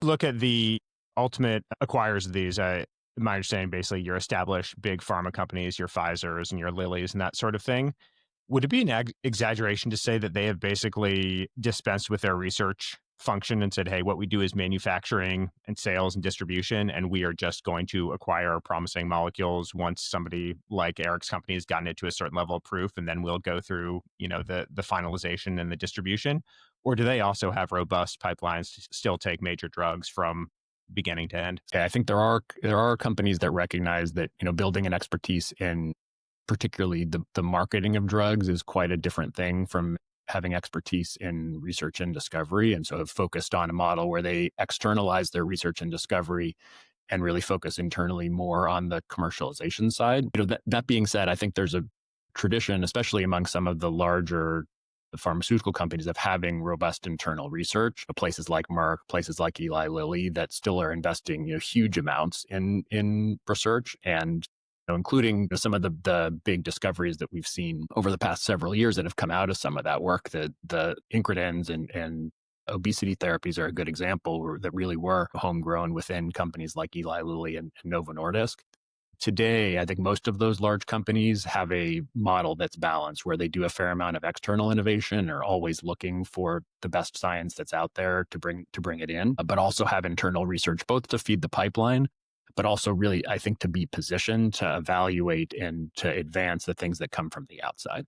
Look at the ultimate acquirers of these. My understanding, basically, your established big pharma companies, your Pfizers and your Lillys and that sort of thing. Would it be an exaggeration to say that they have basically dispensed with their research function and said, hey, what we do is manufacturing and sales and distribution, and we are just going to acquire promising molecules once somebody like Eric's company has gotten it to a certain level of proof, and then we'll go through, the finalization and the distribution? Or do they also have robust pipelines to still take major drugs from beginning to end? Yeah, I think there are companies that recognize that, building an expertise in particularly the marketing of drugs is quite a different thing from having expertise in research and discovery, and so have focused on a model where they externalize their research and discovery and really focus internally more on the commercialization side. That being said, I think there's a tradition, especially among some of the larger pharmaceutical companies, of having robust internal research. Places like Merck, places like Eli Lilly, that still are investing huge amounts in research, and including some of the big discoveries that we've seen over the past several years that have come out of some of that work. The incretins and obesity therapies are a good example that really were homegrown within companies like Eli Lilly and Novo Nordisk. Today, I think most of those large companies have a model that's balanced, where they do a fair amount of external innovation, are always looking for the best science that's out there to bring it in, but also have internal research, both to feed the pipeline, but also really, I think, to be positioned to evaluate and to advance the things that come from the outside.